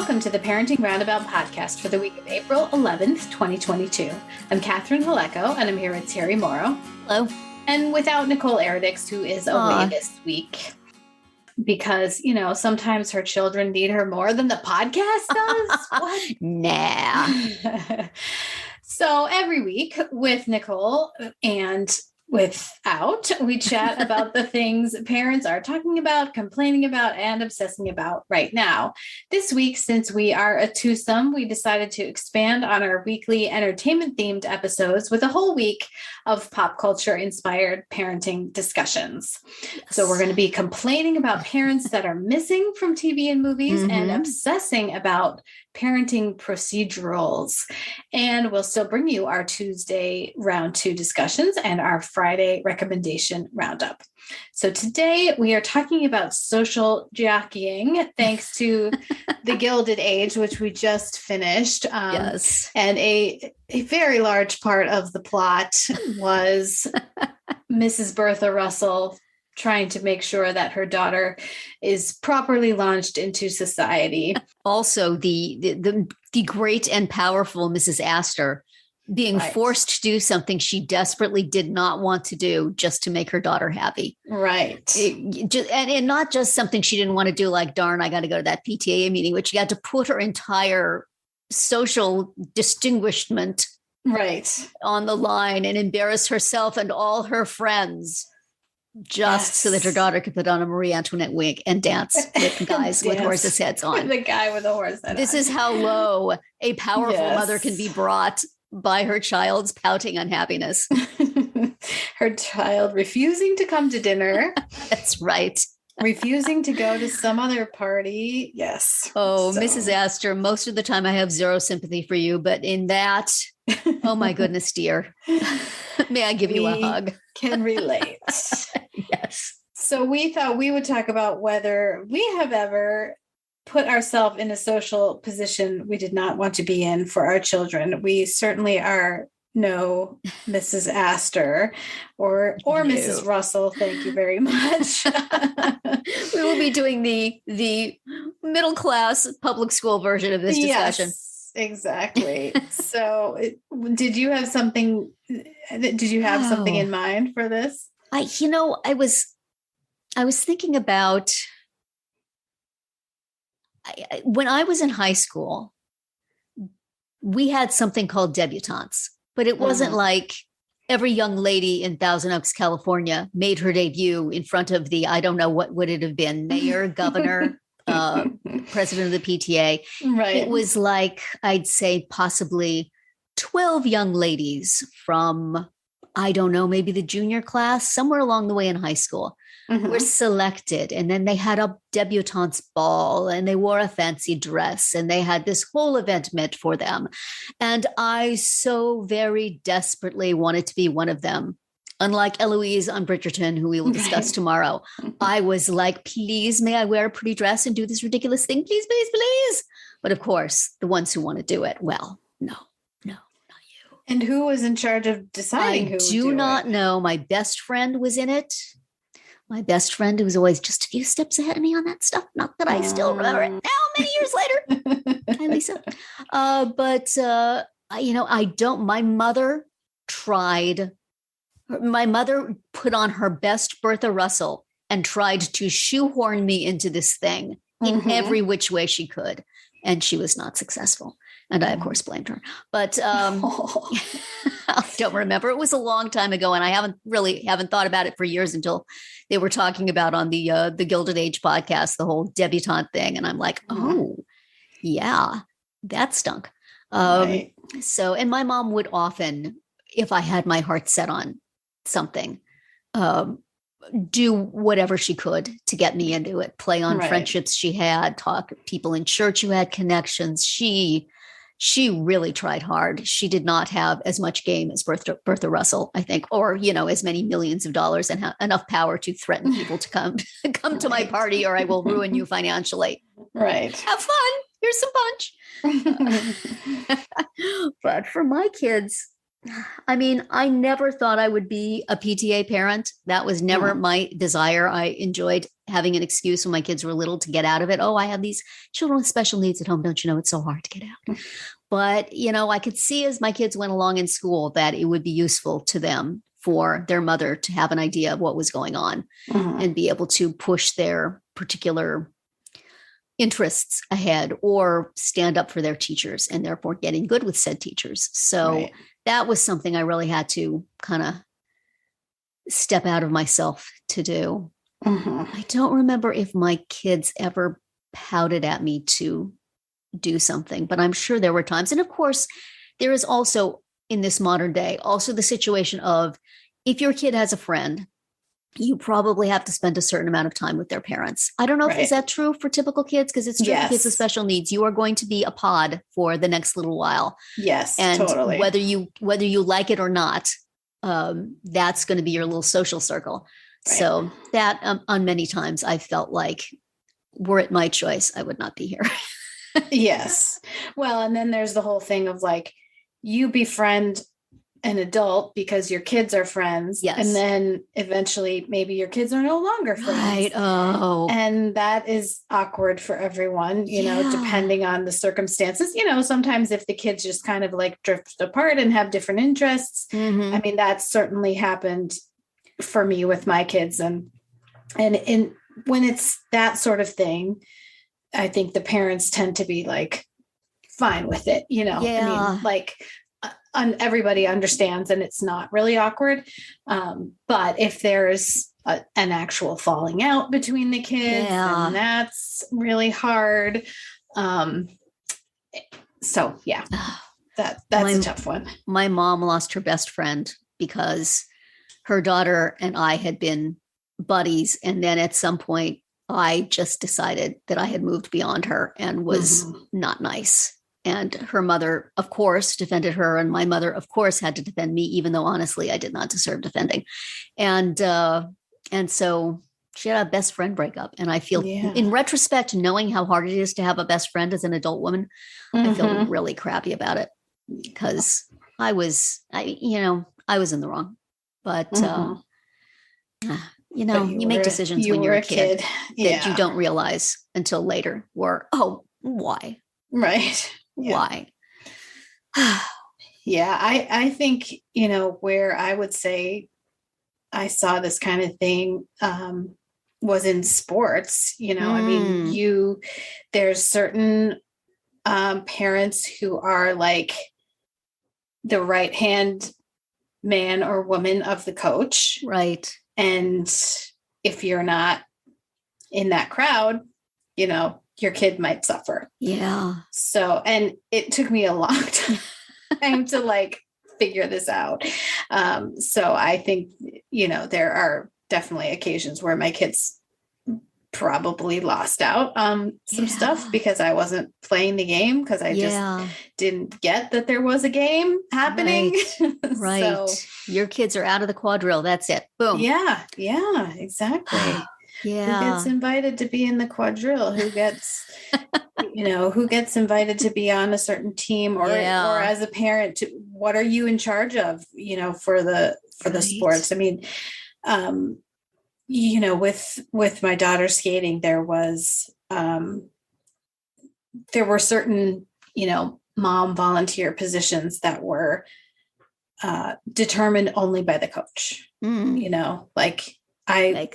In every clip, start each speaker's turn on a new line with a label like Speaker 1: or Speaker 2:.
Speaker 1: Welcome to the Parenting Roundabout podcast for the week of April 11th, 2022. I'm Catherine Haleko, and I'm here with Terri Morrow.
Speaker 2: Hello.
Speaker 1: And without Nicole Eridix, who is away this week. Because, sometimes her children need her more than the podcast does. What?
Speaker 2: Nah.
Speaker 1: So every week with Nicole and without, we chat about the things parents are talking about, complaining about, and obsessing about right now. This week, since we are a twosome, we decided to expand on our weekly entertainment-themed episodes with a whole week of pop culture-inspired parenting discussions. Yes. So we're going to be complaining about parents that are missing from TV and movies and obsessing about parenting procedurals. And we'll still bring you our Tuesday round 2 discussions and our Friday recommendation roundup. So today we are talking about social jockeying, thanks to the Gilded Age, which we just finished.
Speaker 2: Yes.
Speaker 1: And a very large part of the plot was Mrs. Bertha Russell trying to make sure that her daughter is properly launched into society.
Speaker 2: Also, the great and powerful Mrs. Astor being forced to do something she desperately did not want to do just to make her daughter happy.
Speaker 1: Right.
Speaker 2: And not just something she didn't want to do, like, darn, I got to go to that PTA meeting, but she had to put her entire social distinguishment on the line and embarrass herself and all her friends just so that her daughter could put on a Marie Antoinette wig and dance with guys with horses' heads on.
Speaker 1: The guy with a horse head
Speaker 2: This is how low a powerful mother can be brought by her child's pouting unhappiness.
Speaker 1: Her child refusing to come to dinner.
Speaker 2: That's right.
Speaker 1: Refusing to go to some other party. Yes.
Speaker 2: Oh, so. Mrs. Astor, most of the time I have zero sympathy for you, but in that, oh my goodness, dear. May I give you a hug?
Speaker 1: Can relate.
Speaker 2: Yes.
Speaker 1: So we thought we would talk about whether we have ever put ourselves in a social position we did not want to be in for our children. We certainly are no Mrs. Astor or no. Mrs. Russell. Thank you very much.
Speaker 2: We will be doing the middle class public school version of this discussion.
Speaker 1: Yes, exactly. So did you have something in mind for this?
Speaker 2: I was thinking about when I was in high school, we had something called debutantes, but it wasn't like every young lady in Thousand Oaks, California made her debut in front of the, I don't know, what would it have been? Mayor, governor, president of the PTA.
Speaker 1: Right.
Speaker 2: It was like, I'd say possibly 12 young ladies from, I don't know, maybe the junior class, somewhere along the way in high school, were selected. And then they had a debutante's ball and they wore a fancy dress and they had this whole event meant for them. And I so very desperately wanted to be one of them. Unlike Eloise on Bridgerton, who we will discuss tomorrow, I was like, please, may I wear a pretty dress and do this ridiculous thing? Please, please, please. But of course, the ones who want to do it, well, no.
Speaker 1: And who was in charge of deciding who would do it? I do not
Speaker 2: know. My best friend was in it. My best friend, who was always just a few steps ahead of me on that stuff. Not that I still remember it now, many years later. Hi, Lisa. I don't. My mother tried. My mother put on her best Bertha Russell and tried to shoehorn me into this thing in every which way she could. And she was not successful. And I, of course, blamed her. But I don't remember. It was a long time ago, and I haven't thought about it for years until they were talking about on the Gilded Age podcast, the whole debutante thing. And I'm like, oh, yeah, that stunk.
Speaker 1: Right.
Speaker 2: So, and my mom would often, if I had my heart set on something, do whatever she could to get me into it, play on friendships she had, talk people in church who had connections. She really tried hard. She did not have as much game as Bertha Russell, I think, or, as many millions of dollars and enough power to threaten people to come to my party or I will ruin you financially.
Speaker 1: Right.
Speaker 2: Have fun. Here's some punch. But for my kids, I mean, I never thought I would be a PTA parent. That was never my desire. I enjoyed having an excuse when my kids were little to get out of it. Oh, I have these children with special needs at home. Don't you know it's so hard to get out? But, I could see as my kids went along in school that it would be useful to them for their mother to have an idea of what was going on and be able to push their particular interests ahead or stand up for their teachers and therefore getting good with said teachers. So that was something I really had to kind of step out of myself to do. I don't remember if my kids ever pouted at me to do something, but I'm sure there were times. And of course, there is also in this modern day, also the situation of if your kid has a friend, you probably have to spend a certain amount of time with their parents. I don't know if is that true for typical kids, because it's true for kids with special needs. You are going to be a pod for the next little while.
Speaker 1: Yes,
Speaker 2: and
Speaker 1: totally.
Speaker 2: whether you like it or not, that's going to be your little social circle. Right. So that on many times I felt like, were it my choice, I would not be here.
Speaker 1: Yes. Well, and then there's the whole thing of like, you befriend an adult because your kids are friends.
Speaker 2: Yes.
Speaker 1: And then eventually maybe your kids are no longer friends.
Speaker 2: Right. Oh.
Speaker 1: And that is awkward for everyone, you know, depending on the circumstances. Sometimes if the kids just kind of like drift apart and have different interests, I mean, that's certainly happened for me with my kids. And when it's that sort of thing, I think the parents tend to be like fine with it, I mean, like everybody understands and it's not really awkward. But if there's an actual falling out between the kids, then that's really hard. So that's a tough one.
Speaker 2: My mom lost her best friend because her daughter and I had been buddies. And then at some point, I just decided that I had moved beyond her and was not nice. And her mother, of course, defended her. And my mother, of course, had to defend me, even though honestly, I did not deserve defending. And so she had a best friend breakup. And I feel in retrospect, knowing how hard it is to have a best friend as an adult woman, I feel really crappy about it because I was in the wrong. But, you make decisions when you're a kid that you don't realize until later or, why?
Speaker 1: Right.
Speaker 2: Why?
Speaker 1: I think, where I would say I saw this kind of thing was in sports, I mean, there's certain parents who are like the right hand man or woman of the coach.
Speaker 2: Right.
Speaker 1: And if you're not in that crowd, your kid might suffer.
Speaker 2: Yeah.
Speaker 1: So, and it took me a long time to like figure this out. So I think, there are definitely occasions where my kids probably lost out some stuff because I wasn't playing the game because I just didn't get that there was a game happening.
Speaker 2: Right. So, your kids are out of the quadrille. That's it. Boom.
Speaker 1: Yeah, exactly. Who gets invited to be in the quadrille? Who gets, who gets invited to be on a certain team or as a parent, what are you in charge of, for the sports? I mean, with my daughter skating, there were certain, mom volunteer positions that were determined only by the coach, like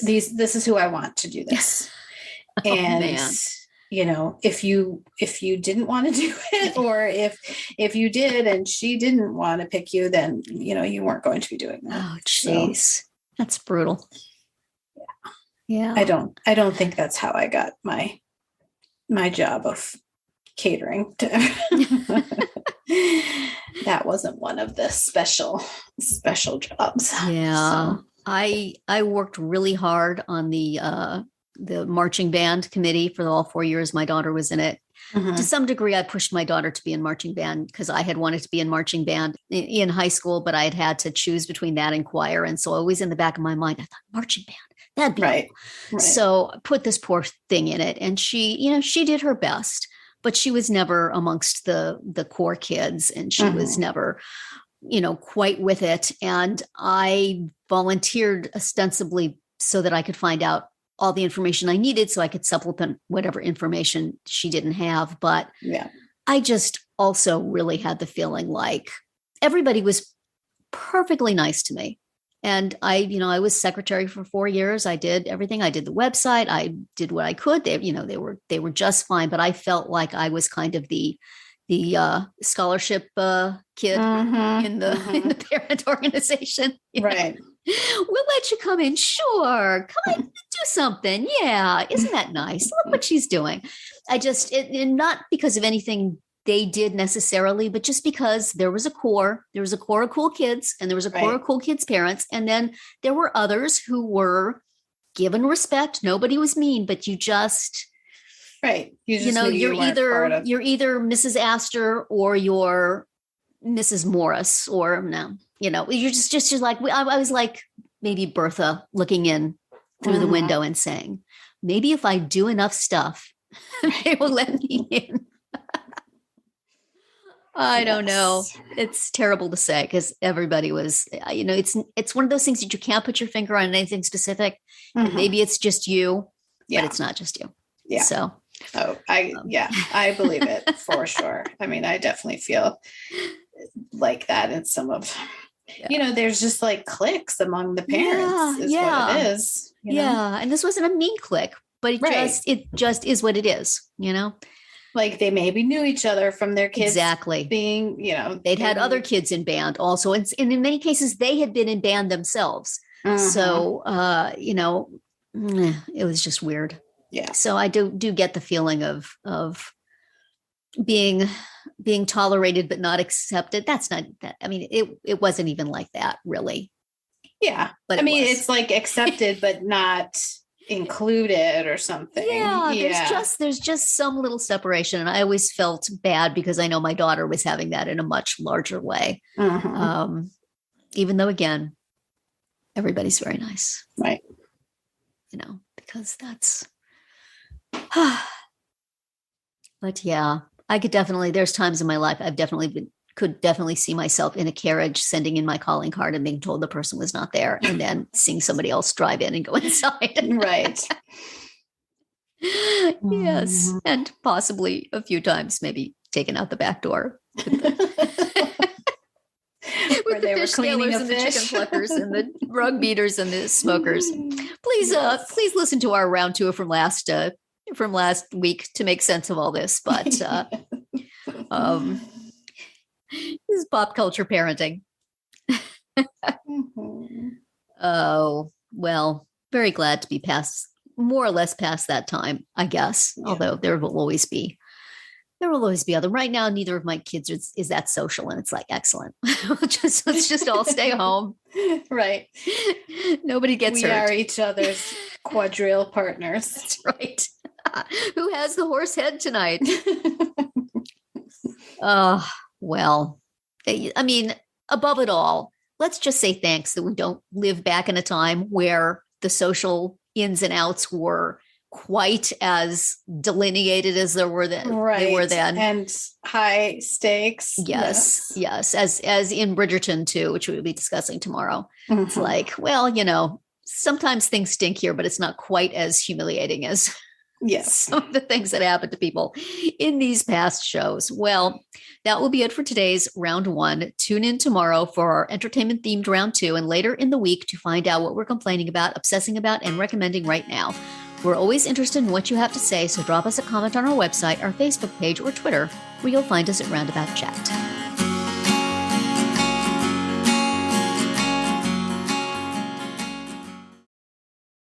Speaker 1: this is who I want to do this. And, if you didn't want to do it, or if you did, and she didn't want to pick you, then, you weren't going to be doing that.
Speaker 2: Oh, jeez. That's brutal. Yeah.
Speaker 1: I don't think that's how I got my job of catering to that wasn't one of the special jobs.
Speaker 2: Yeah. So. I worked really hard on the marching band committee for all 4 years my daughter was in it. To some degree, I pushed my daughter to be in marching band because I had wanted to be in marching band in high school, but I had to choose between that and choir. And so always in the back of my mind, I thought marching band. That'd be
Speaker 1: right.
Speaker 2: So I put this poor thing in it, and she did her best, but she was never amongst the core kids, and she was never quite with it. And I volunteered ostensibly so that I could find out all the information I needed so I could supplement whatever information she didn't have. But I just also really had the feeling like everybody was perfectly nice to me. And I was secretary for 4 years. I did everything. I did the website. I did what I could. They were just fine. But I felt like I was kind of the scholarship kid in the parent organization.
Speaker 1: Right.
Speaker 2: We'll let you come in. Sure. Come in, do something. Yeah. Isn't that nice? Look what she's doing. Not because of anything they did necessarily, but just because there was a core of cool kids, and there was a core of cool kids' parents. And then there were others who were given respect. Nobody was mean, but you just,
Speaker 1: right.
Speaker 2: You're either Mrs. Astor or you're Mrs. Morris, or no, you're just like, I was like maybe Bertha looking in through the window and saying, maybe if I do enough stuff, they will let me in. I don't know. It's terrible to say because everybody was, it's one of those things that you can't put your finger on anything specific. And maybe it's just you, but it's not just you. Yeah. So.
Speaker 1: I believe it for sure. I mean, I definitely feel like that in some of, there's just like cliques among the parents is what it is.
Speaker 2: And this wasn't a mean clique, but it just is what it is,
Speaker 1: Like they maybe knew each other from their kids being,
Speaker 2: they'd had other kids in band also. And in many cases, they had been in band themselves. So, it was just weird.
Speaker 1: Yeah.
Speaker 2: So I do get the feeling of being tolerated, but not accepted. That's not that. I mean, it wasn't even like that really.
Speaker 1: Yeah. But it's like accepted, but not included or something.
Speaker 2: There's just some little separation, and I always felt bad because I know my daughter was having that in a much larger way. Even though again, everybody's very nice,
Speaker 1: right?
Speaker 2: Because that's but I could definitely, there's times in my life I've could definitely see myself in a carriage sending in my calling card and being told the person was not there, and then seeing somebody else drive in and go inside.
Speaker 1: Right.
Speaker 2: Yes. And possibly a few times maybe taken out the back door. With the fish cleaners and the chicken pluckers and the rug beaters and the smokers. Please listen to our round two from last week to make sense of all this. But this is pop culture parenting. Oh, well, very glad to be more or less past that time, I guess. Yeah. Although there will always be other. Right now, neither of my kids is that social, and it's like excellent. Let's just all stay home.
Speaker 1: Right.
Speaker 2: Nobody gets hurt.
Speaker 1: We are each other's quadrille partners.
Speaker 2: That's right. Who has the horse head tonight? Well, I mean, above it all, let's just say thanks that we don't live back in a time where the social ins and outs were quite as delineated as they were then.
Speaker 1: And high stakes.
Speaker 2: Yes. As in Bridgerton too, which we'll be discussing tomorrow. It's like, well, sometimes things stink here, but it's not quite as humiliating as some of the things that happen to people in these past shows. Well, that will be it for today's round one. Tune in tomorrow for our entertainment themed round two, and later in the week to find out what we're complaining about, obsessing about, and recommending right now. We're always interested in what you have to say, so drop us a comment on our website, our Facebook page, or Twitter, where you'll find us at Roundabout Chat.